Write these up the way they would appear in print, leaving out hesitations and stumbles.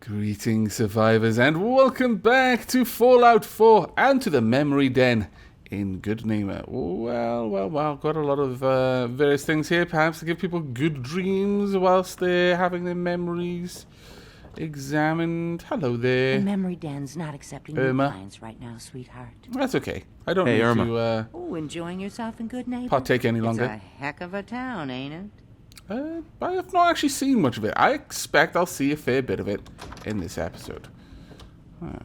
Greetings, survivors, and welcome back to Fallout 4 and to the Memory Den in Good Neighbour. Well, got a lot of various things here, perhaps to give people good dreams whilst they're having their memories examined. Hello there. The Memory Den's not accepting new clients right now, sweetheart. That's okay. I don't need to enjoying yourself in Good Neighbour? partake any longer. It's a heck of a town, ain't it? I have not actually seen much of it. I expect I'll see a fair bit of it in this episode. That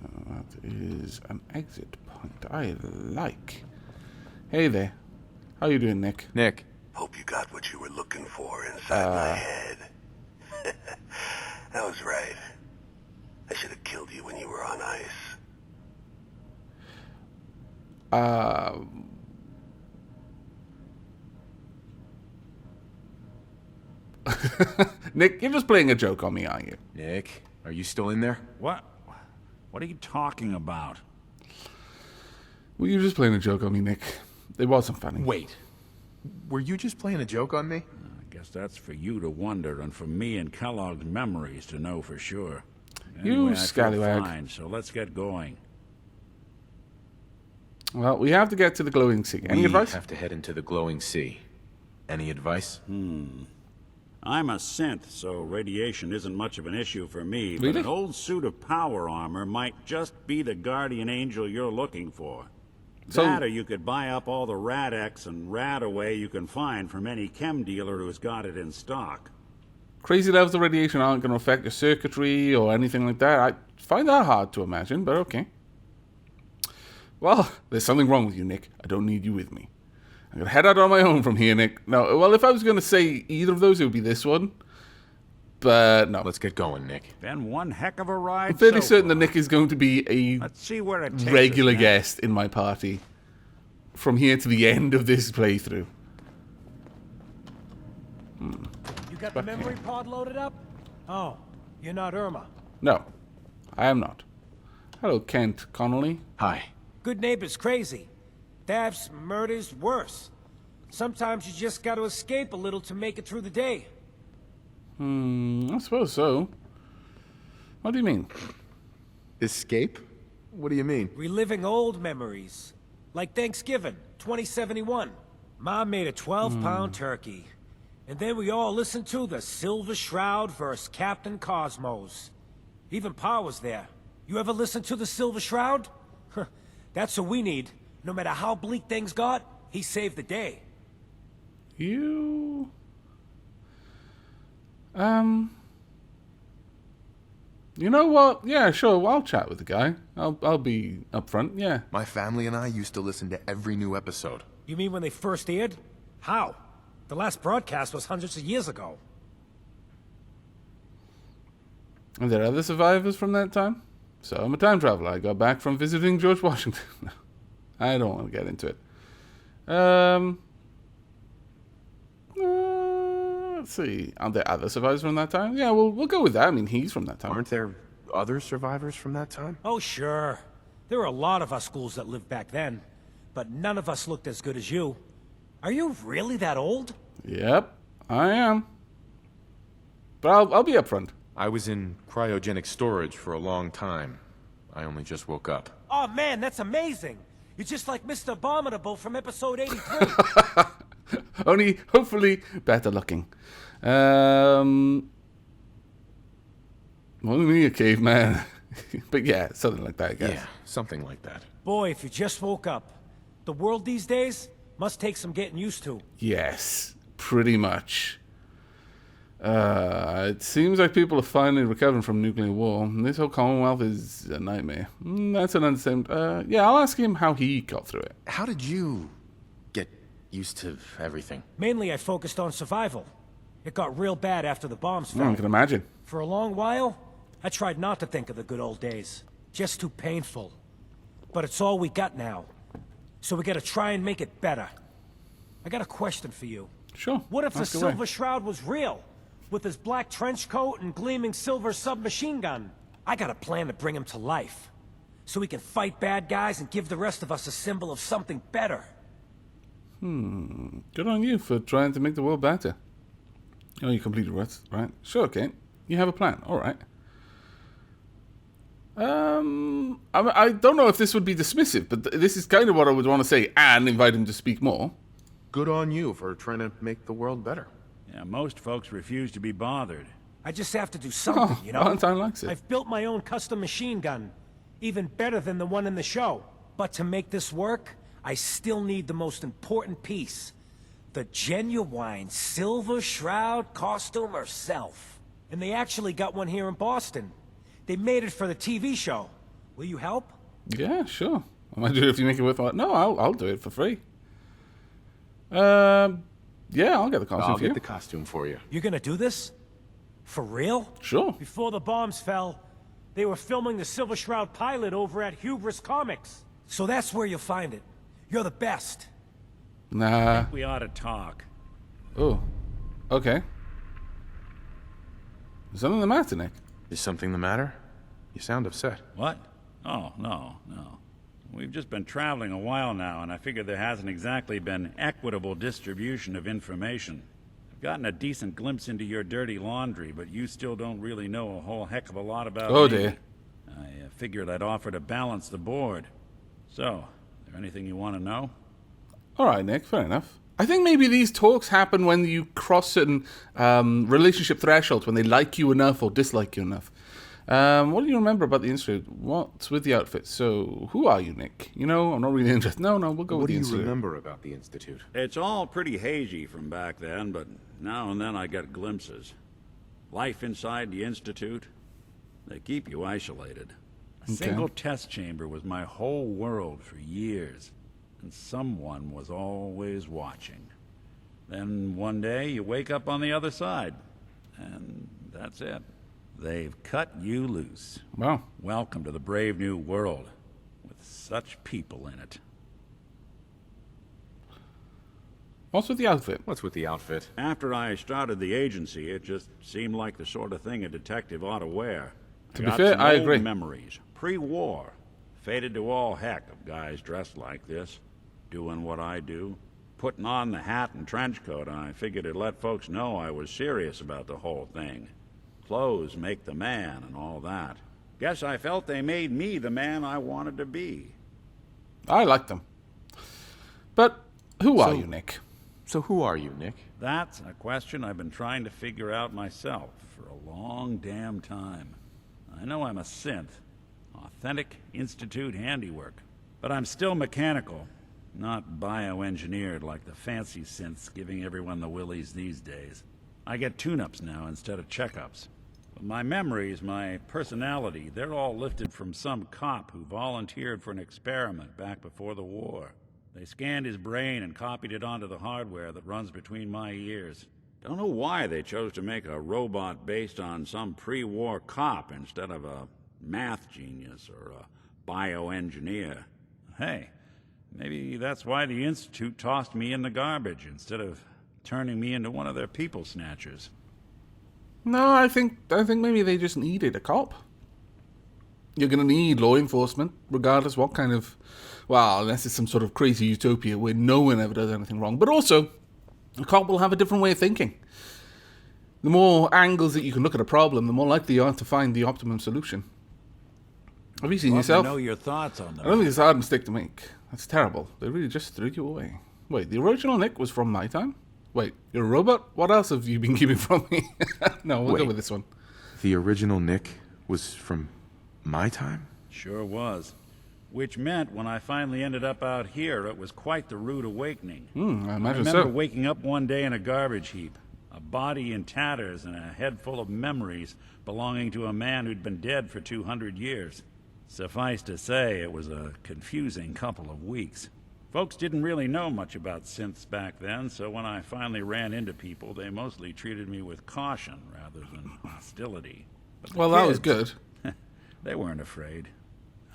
is an exit point I like. Hey there. How you doing, Nick? Nick. Hope you got what you were looking for inside my head. That was right. I should have killed you when you were on ice. Nick, you're just playing a joke on me, aren't you? Nick, are you still in there? What? What are you talking about? Well, you're just playing a joke on me, Nick. It wasn't funny. Wait. Were you just playing a joke on me? I guess that's for you to wonder and for me and Kellogg's memories to know for sure. You Anyway, I feel scallywag. fine, so let's get going. Well, we have to get to the glowing sea. Any advice? We have to head into the glowing sea. Any advice? I'm a synth, so radiation isn't much of an issue for me, Really? but an old suit of power armor might just be the guardian angel you're looking for. So- That, or you could buy up all the Rad-X and Rad-Away you can find from any chem dealer who's got it in stock. Crazy levels of radiation aren't going to affect your circuitry or anything like that. I find that hard to imagine, but okay. Well, there's something wrong with you, Nick. I don't need you with me. I'm going to head out on my own from here, Nick. No, well, if I was going to say either of those, it would be this one. But no. Let's get going, Nick. Been one heck of a ride. I'm fairly so certain that far. Nick is going to be a Let's see where it takes regular us next. guest in my party from here to the end of this playthrough. You got the memory pod loaded up? Oh, you're not Irma. No, I am not. Hello, Kent Connelly. Hi. Good Neighbor's crazy. Thefts, murders, worse. Sometimes you just gotta escape a little to make it through the day. I suppose so. What do you mean? Escape? What do you mean? Reliving old memories. Like Thanksgiving, 2071. Mom made a 12-pound turkey. And then we all listened to the Silver Shroud versus Captain Cosmos. Even Pa was there. You ever listen to the Silver Shroud? That's what we need. No matter how bleak things got, he saved the day. You... You know what? Yeah, sure, I'll chat with the guy. I'll be upfront, yeah. My family and I used to listen to every new episode. You mean when they first aired? How? The last broadcast was hundreds of years ago. Are there other survivors from that time? So I'm a time traveler. I got back from visiting George Washington. No, I don't want to get into it. Let's see. Are there other survivors from that time? Yeah, we'll go with that. I mean, he's from that time. Aren't there other survivors from that time? Oh, sure. There were a lot of us schools that lived back then, but none of us looked as good as you. Are you really that old? Yep, I am. But I'll be upfront. I was in cryogenic storage for a long time. I only just woke up. Oh man, that's amazing! You're just like Mr. Abominable from episode 83. Only, hopefully, better looking. Only me, a caveman. But yeah, something like that, I guess. Yeah, something like that. Boy, if you just woke up. The world these days must take some getting used to. Yes, pretty much. It seems like people are finally recovering from nuclear war. This whole Commonwealth is a nightmare. That's an understatement. Yeah, I'll ask him how he got through it. How did you get used to everything? Mainly I focused on survival. It got real bad after the bombs I fell. can imagine. For a long while, I tried not to think of the good old days. Just too painful. But it's all we got now. So we gotta try and make it better. I got a question for you. Sure. What if the ask away. Silver Shroud was real? With his black trench coat and gleaming silver submachine gun? I got a plan to bring him to life. So we can fight bad guys and give the rest of us a symbol of something better. Good on you for trying to make the world better. Oh, you completed what, right? Sure, Kate. You have a plan. All right. I don't know if this would be dismissive, but this is kind of what I would want to say and invite him to speak more. Good on you for trying to make the world better. Yeah, most folks refuse to be bothered. I just have to do something, you know? Valentine likes it. I've built my own custom machine gun. Even better than the one in the show. But to make this work, I still need the most important piece. The genuine Silver Shroud costume herself. And they actually got one here in Boston. They made it for the TV show. Will you help? Yeah, sure. I might do it if you make it worthwhile. No, I'll do it for free. Yeah, I'll get the costume I'll for you. get the costume for you. You're gonna do this? For real? Sure. Before the bombs fell, they were filming the Silver Shroud pilot over at Hubris Comics. So that's where you'll find it. You're the best. Nah. We ought to talk. Oh. Okay. Is something the matter, Nick? Is something the matter? You sound upset. What? Oh, no. We've just been traveling a while now, and I figure there hasn't exactly been equitable distribution of information. I've gotten a decent glimpse into your dirty laundry, but you still don't really know a whole heck of a lot about Oh, me. dear. I figured I'd offer to balance the board. So, is there anything you want to know? All right, Nick. Fair enough. I think maybe these talks happen when you cross certain relationship thresholds, when they like you enough or dislike you enough. What do you remember about the Institute? What's with the outfit? So, who are you, Nick? You know, I'm not really interested. No, we'll go What with do the you Institute. remember about the Institute? It's all pretty hazy from back then, but now and then I get glimpses. Life inside the Institute, they keep you isolated. A single test chamber was my whole world for years, and someone was always watching. Then one day you wake up on the other side, and that's it. They've cut you loose. Wow. Welcome to the brave new world, with such people in it. What's with the outfit? What's with the outfit? After I started the agency, it just seemed like the sort of thing a detective ought to wear. To be fair, I agree. Memories, pre-war, faded to all heck of guys dressed like this, doing what I do, putting on the hat and trench coat. I figured it'd let folks know I was serious about the whole thing. Clothes make the man and all that. Guess I felt they made me the man I wanted to be. I like them. But who are you, Nick? So who are you, Nick? That's a question I've been trying to figure out myself for a long damn time. I know I'm a synth, authentic Institute handiwork, but I'm still mechanical, not bioengineered like the fancy synths giving everyone the willies these days. I get tune-ups now instead of checkups. But my memories, my personality, they're all lifted from some cop who volunteered for an experiment back before the war. They scanned his brain and copied it onto the hardware that runs between my ears. Don't know why they chose to make a robot based on some pre-war cop instead of a math genius or a bioengineer. Hey, maybe that's why the Institute tossed me in the garbage instead of turning me into one of their people snatchers. No, I think maybe they just needed a cop. You're going to need law enforcement, regardless what kind of... Well, unless it's some sort of crazy utopia where no one ever does anything wrong. But also, a cop will have a different way of thinking. The more angles that you can look at a problem, the more likely you are to find the optimum solution. Have you seen yourself? I know your thoughts on that. I don't think it's a hard mistake to make. That's terrible. They really just threw you away. Wait, the original Nick was from my time? Wait, you're a robot? What else have you been keeping from me? No, we'll go with this one. The original Nick was from my time? Sure was. Which meant when I finally ended up out here, it was quite the rude awakening. I I imagine remember so. waking up one day in a garbage heap, a body in tatters and a head full of memories belonging to a man who'd been dead for 200 years. Suffice to say, it was a confusing couple of weeks. Folks didn't really know much about synths back then, so when I finally ran into people, they mostly treated me with caution rather than hostility. But the Well, that was kids, good. They weren't afraid.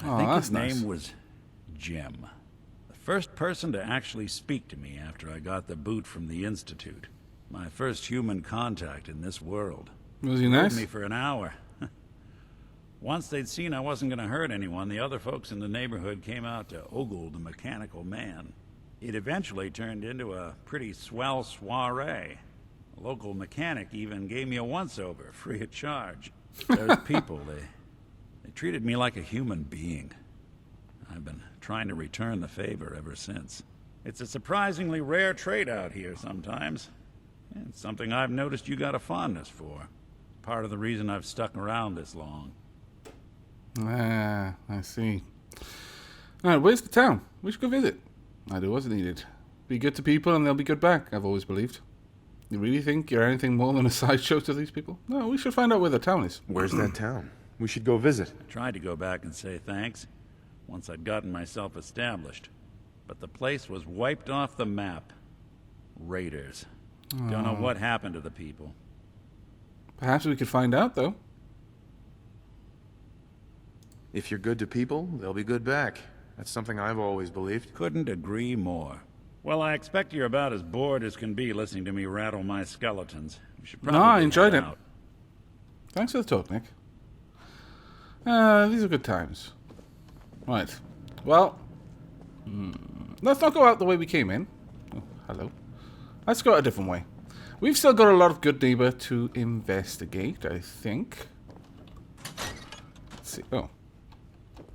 Oh, I think that's his name nice. was Jim. The first person to actually speak to me after I got the boot from the Institute. My first human contact in this world. Was he Held nice? me for an hour. Once they'd seen I wasn't going to hurt anyone, the other folks in the neighborhood came out to ogle the mechanical man. It eventually turned into a pretty swell soiree. A local mechanic even gave me a once-over, free of charge. Those people, they treated me like a human being. I've been trying to return the favor ever since. It's a surprisingly rare trait out here sometimes. And it's something I've noticed you got a fondness for. Part of the reason I've stuck around this long. Ah, I see. Alright, where's the town? We should go visit. I do what's needed. Be good to people and they'll be good back, I've always believed. You really think you're anything more than a sideshow to these people? No, we should find out where the town is. Where's that town? We should go visit. I tried to go back and say thanks, once I'd gotten myself established. But the place was wiped off the map. Raiders. Don't know what happened to the people. Perhaps we could find out, though. If you're good to people, they'll be good back. That's something I've always believed. Couldn't agree more. Well, I expect you're about as bored as can be listening to me rattle my skeletons. We should probably I enjoyed head it. out. Thanks for the talk, Nick. These are good times. Right. Well, let's not go out the way we came in. Oh, hello. Let's go a different way. We've still got a lot of good neighbor to investigate, I think. Let's see. Oh.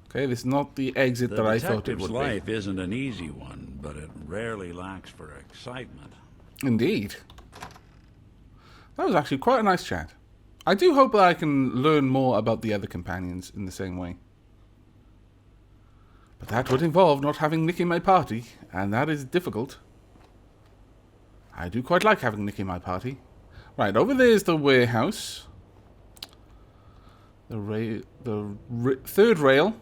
Okay, this is not the exit that I thought it would The detective's be. life isn't an easy one, but it rarely lacks for excitement. Indeed. That was actually quite a nice chat. I do hope that I can learn more about the other companions in the same way. But that would involve not having Nick in my party, and that is difficult. I do quite like having Nick in my party. Right, over there is the warehouse. The third rail.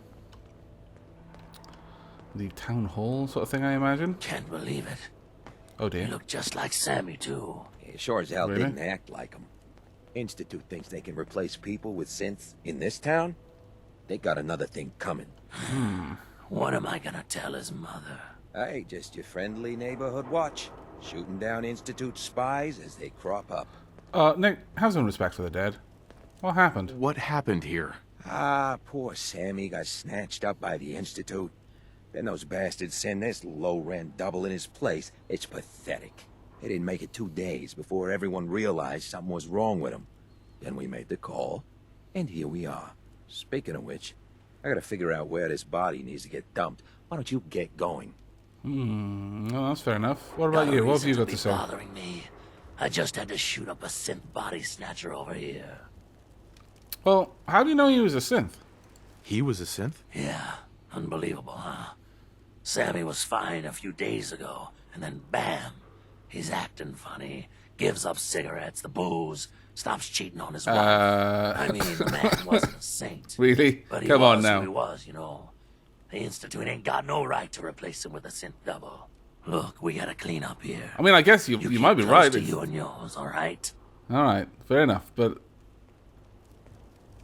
The town hall sort of thing, I imagine. Can't believe it. Oh You dear. look just like Sammy, too. He sure as hell Really? didn't act like him. Institute thinks they can replace people with synths in this town? They got another thing coming. What am I gonna tell his mother? Hey, just your friendly neighborhood watch. Shooting down Institute spies as they crop up. Nick, have some respect for the dead. What happened? What happened here? Ah, poor Sammy got snatched up by the Institute. Then those bastards send this low-rent double in his place. It's pathetic. They didn't make it 2 days before everyone realized something was wrong with him. Then we made the call, and here we are. Speaking of which, I gotta figure out where this body needs to get dumped. Why don't you get going? No, that's fair enough. What about you? What have you got to say? Bothering me. I just had to shoot up a synth body snatcher over here. Well, how do you know he was a synth? He was a synth? Yeah, unbelievable, huh? Sammy was fine a few days ago, and then bam, he's acting funny, gives up cigarettes, the booze, stops cheating on his wife. I mean, the man wasn't a saint. Really? But he Come was on now. who he was, you know. The Institute ain't got no right to replace him with a synth double. Look, we gotta clean up here. I mean, I guess you keep might be close right. to you and yours, all right? All right, fair enough. But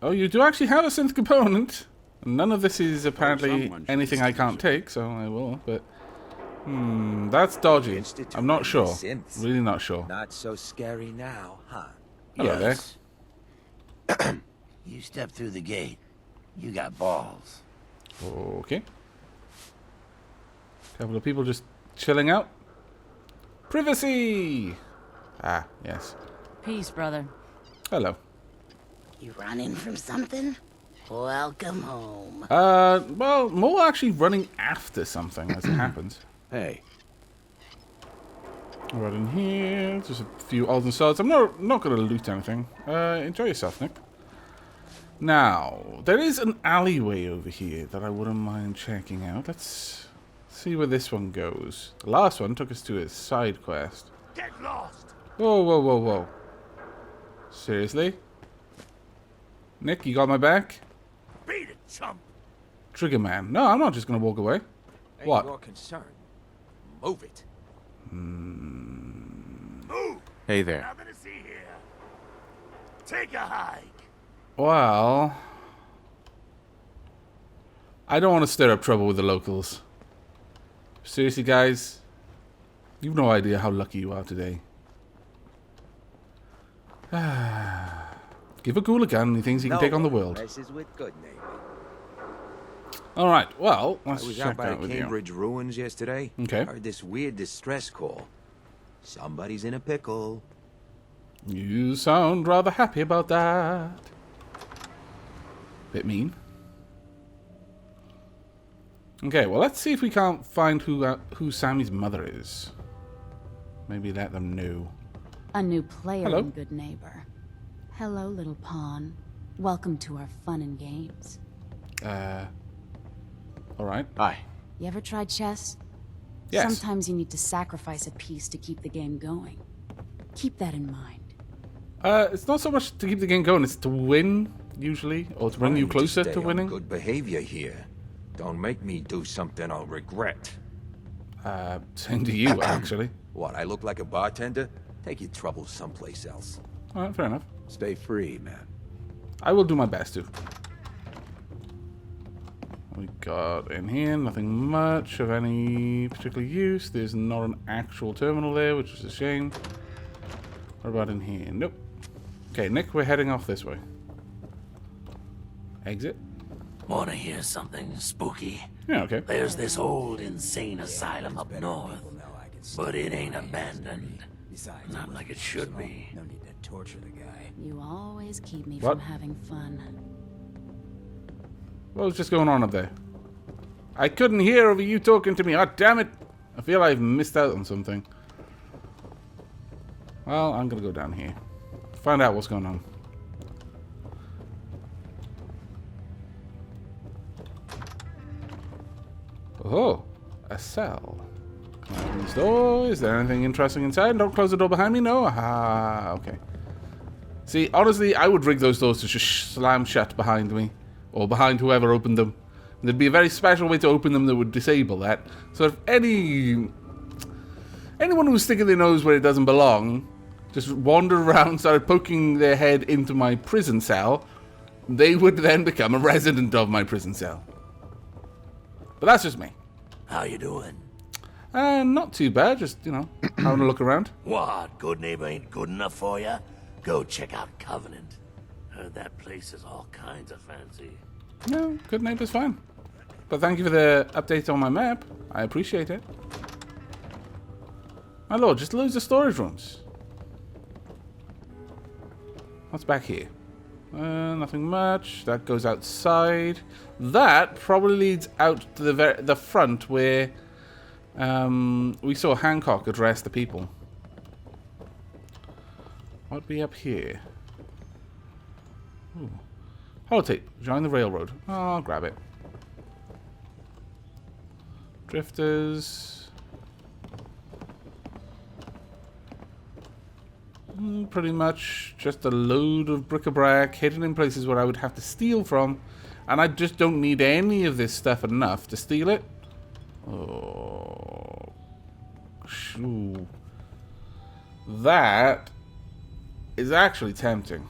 oh, you do actually have a synth component. None of this is apparently someone should anything I can't take, so I will. But that's dodgy. Institute I'm not and sure. synths. Really not sure. Not so scary now, huh? Hello there. You step through the gate. You got balls. Okay. Couple of people just chilling out. Privacy. Ah, yes. Peace, brother. Hello. You running from something? Welcome home. Well, more actually running after something as it happens. Hey. Right in here, just a few odds and sods. I'm not going to loot anything. Enjoy yourself, Nick. Now, there is an alleyway over here that I wouldn't mind checking out. Let's see where this one goes. The last one took us to a side quest. Get lost! Whoa, whoa, whoa, whoa. Seriously? Nick, you got my back? Beat it, chump! Trigger man. No, I'm not just going to walk away. Ain't What? your concern. Move it. Hey there. Nothing to see here. Take a hike. Well, I don't want to stir up trouble with the locals. Seriously, guys, you've no idea how lucky you are today. Give a ghoul a gun and he thinks he can take on the world. Messes with good neighbor. Alright, well, I let's was check out by out with you. Cambridge ruins yesterday. Okay. Heard this weird distress call. Somebody's in a pickle. You sound rather happy about that. Bit mean. Okay, well, let's see if we can't find who Sammy's mother is. Maybe let them know. A new player Hello. in Good Neighbor. Hello, little pawn. Welcome to our fun and games. Alright. Hi. You ever tried chess? Yes. Sometimes you need to sacrifice a piece to keep the game going. Keep that in mind. It's not so much to keep the game going, it's to win, usually, or to bring you closer Stay to on winning. Good behavior here. Don't make me do something I'll regret. Same to you, actually. What, I look like a bartender? Take your troubles someplace else. Alright, fair enough. Stay free, man. I will do my best to. We got in here, nothing much of any particular use. There's not an actual terminal there, which is a shame. What about in here? Nope. Okay, Nick, we're heading off this way. Exit? Wanna hear something spooky? Yeah, okay. There's this old insane asylum up north, but it ain't abandoned. Not like it should be. No need to torture the guy. You always keep me What? from having fun. What was just going on up there? I couldn't hear over you talking to me. Oh, damn it. I feel I've missed out on something. Well, I'm going to go down here. Find out what's going on. Oh, a cell. Can I open this door? Is there anything interesting inside? Don't close the door behind me? No? Ah, okay. See, honestly, I would rig those doors to just slam shut behind me. Or behind whoever opened them. There'd be a very special way to open them that would disable that. So if anyone who's sticking their nose where it doesn't belong just wandered around, started poking their head into my prison cell, they would then become a resident of my prison cell. But that's just me. How you doing? Not too bad, just, you know, having a look around. What? Good Neighbor ain't good enough for you? Go check out Covenant. Heard that place is all kinds of fancy. No, Good Neighbor's fine. But thank you for the update on my map. I appreciate it. My lord, just loads of storage rooms. What's back here? Nothing much. That goes outside. That probably leads out to the front where we saw Hancock address the people. What be up here? Ooh. Holotape. Join the railroad. Oh, I'll grab it. Drifters. Pretty much just a load of bric-a-brac hidden in places where I would have to steal from. And I just don't need any of this stuff enough to steal it. Oh. Shoo. That is actually tempting.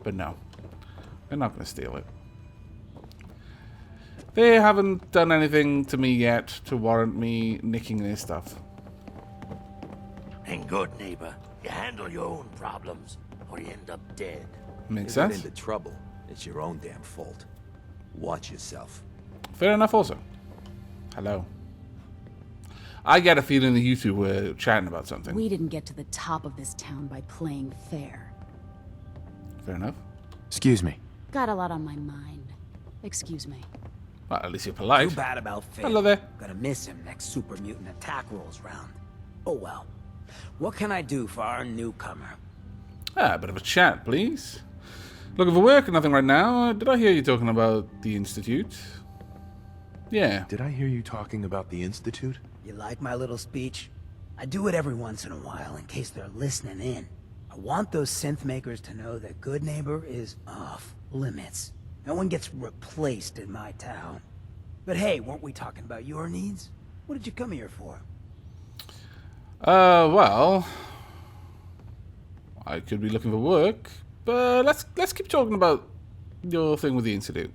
But no. They're not going to steal it. They haven't done anything to me yet to warrant me nicking their stuff. And Good Neighbor, you handle your own problems, or you end up dead. Makes You get sense. into trouble. It's your own damn fault. Watch yourself. Fair enough also. Hello. I get a feeling that you two were chatting about something. We didn't get to the top of this town by playing fair. Fair enough. Excuse me. Got a lot on my mind. Excuse me. Well, at least you're polite. Too bad about Finn. Hello there. Gonna miss him next super mutant attack rolls round. Oh well. What can I do for our newcomer? A bit of a chat, please. Looking for work or nothing right now? Did I hear you talking about the Institute? Yeah. Did I hear you talking about the Institute? You like my little speech? I do it every once in a while in case they're listening in. I want those synth makers to know that Good Neighbor is off limits. No one gets replaced in my town. But hey, weren't we talking about your needs? What did you come here for? Well, I could be looking for work, but let's keep talking about your thing with the Institute.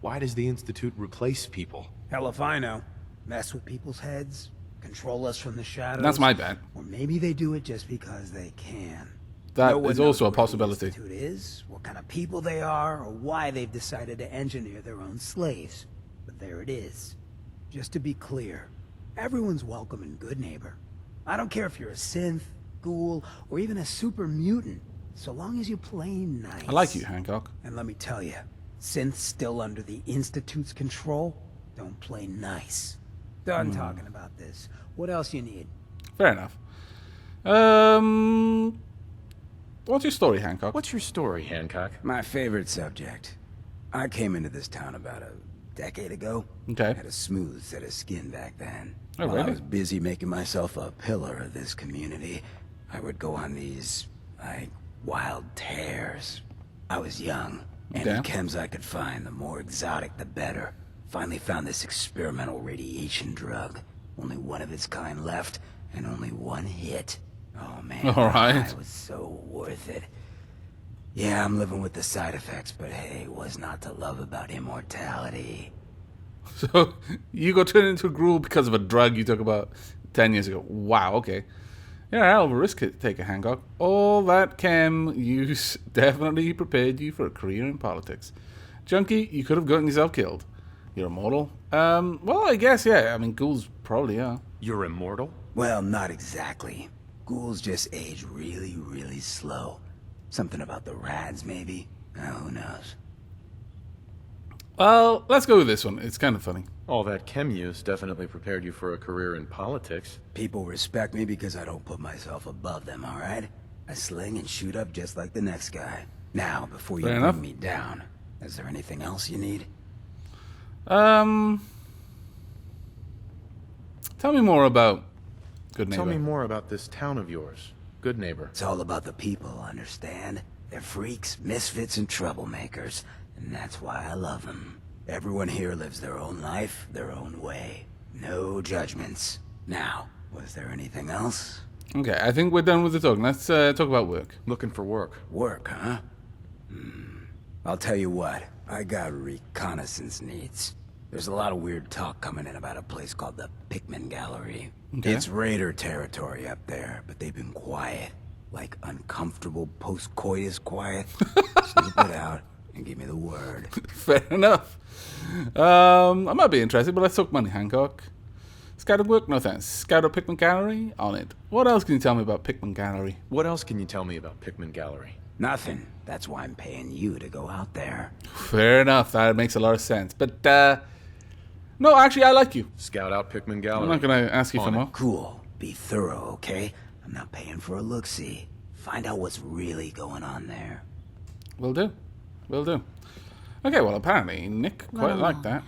Why does the Institute replace people? Hell if I know. Mess with people's heads, control us from the shadows. That's my bet. Or maybe they do it just because they can. That No one is knows also a where the possibility. Institute is, what kind of people they are, or why they've decided to engineer their own slaves. But there it is. Just to be clear, everyone's welcome in Good Neighbor. I don't care if you're a synth, ghoul, or even a super mutant, so long as you play nice. I like you, Hancock. And let me tell you, synth's still under the Institute's control, Don't play nice. Done talking about this. What else you need? Fair enough. What's your story, Hancock? What's your story, Hancock? My favorite subject. I came into this town about a decade ago. Okay. Had a smooth set of skin back then. Oh, While really? I was busy making myself a pillar of this community, I would go on these, like, wild tears. I was young. Any Okay. chems I could find, the more exotic, the better. Finally found this experimental radiation drug. Only one of its kind left, and only one hit. Oh man, All right. it was so worth it. Yeah, I'm living with the side effects, but hey, what's not to love about immortality? So, you got turned into a gruel because of a drug you took about 10 years ago. Wow, okay. You're a hell of a risk taker, Hancock. All that chem use definitely prepared you for a career in politics. Junkie, you could have gotten yourself killed. You're immortal? Well, I guess, yeah. I mean, ghouls probably are. You're immortal? Well, not exactly. Ghouls just age really, really slow. Something about the rads, maybe? Who knows? Well, let's go with this one. It's kind of funny. All that chem use definitely prepared you for a career in politics. People respect me because I don't put myself above them, alright? I sling and shoot up just like the next guy. Now, before you Fair bring enough. me down, is there anything else you need? Tell me more about Good Neighbor. Tell me more about this town of yours, Good Neighbor. It's all about the people, understand? They're freaks, misfits, and troublemakers, and that's why I love them. Everyone here lives their own life, their own way. No judgments. Now, was there anything else? Okay, I think we're done with the talking. Let's talk about work. Looking for work. Work, huh? I'll tell you what, I got reconnaissance needs. There's a lot of weird talk coming in about a place called the Pickman Gallery. Okay. It's raider territory up there, but they've been quiet. Like uncomfortable post-coitus quiet. Snoop it out and give me the word. Fair enough. I might be interested, but let's talk money, Hancock. Scouted work? No thanks. Scout up Pickman Gallery? On it. What else can you tell me about Pickman Gallery? What else can you tell me about Pickman Gallery? Nothing. That's why I'm paying you to go out there. Fair enough. That makes a lot of sense. But, no, actually, I like you. Scout out Pickman Gallery. I'm not going to ask you for On it. more. Cool. Be thorough, okay? I'm not paying for a look-see. Find out what's really going on there. Will do. Will do. Okay, well, apparently Nick quite liked that.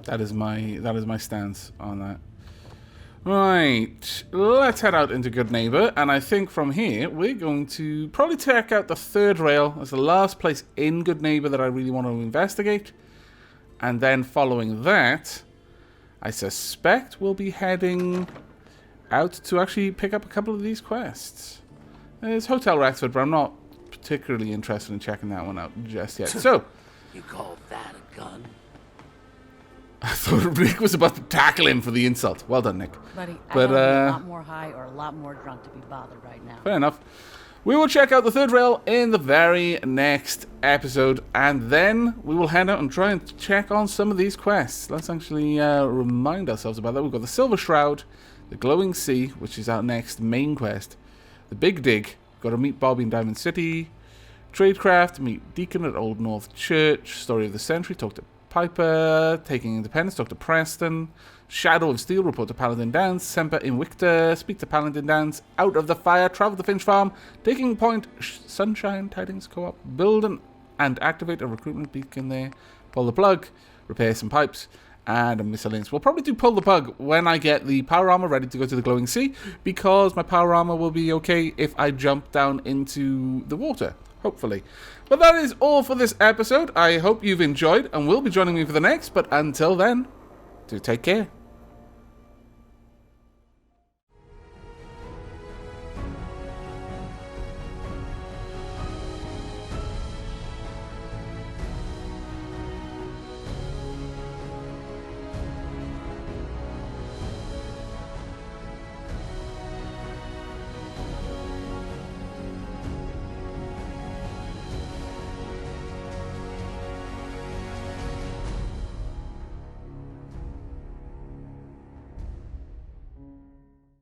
That is my stance on that. Right, let's head out into Good Neighbor, and I think from here we're going to probably check out the third rail as the last place in Good Neighbor that I really want to investigate. And then following that, I suspect we'll be heading out to actually pick up a couple of these quests. There's Hotel Rexford, but I'm not particularly interested in checking that one out just yet. So, You call that a gun? I thought Rick was about to tackle him for the insult. Well done, Nick. Buddy, But, I gotta be a lot more high or a lot more drunk to be bothered right now. Fair enough. We will check out the third rail in the very next episode, and then we will head out and try and check on some of these quests. Let's actually remind ourselves about that. We've got the Silver Shroud, the Glowing Sea, which is our next main quest, the Big Dig, got to meet Bobby in Diamond City, Tradecraft, meet Deacon at Old North Church, Story of the Century, talk to Piper, Taking Independence, talk to Preston, Shadow of Steel, report to Paladin Dance, Semper Invicta, speak to Paladin Dance, Out of the Fire, travel to Finch Farm, Taking Point, Sunshine Tidings Co-op, build and activate a recruitment beacon there, pull the plug, repair some pipes, and a miscellaneous. We'll probably do pull the plug when I get the power armor ready to go to the Glowing Sea, because my power armor will be okay if I jump down into the water, hopefully. But that is all for this episode. I hope you've enjoyed and will be joining me for the next, but until then, do take care.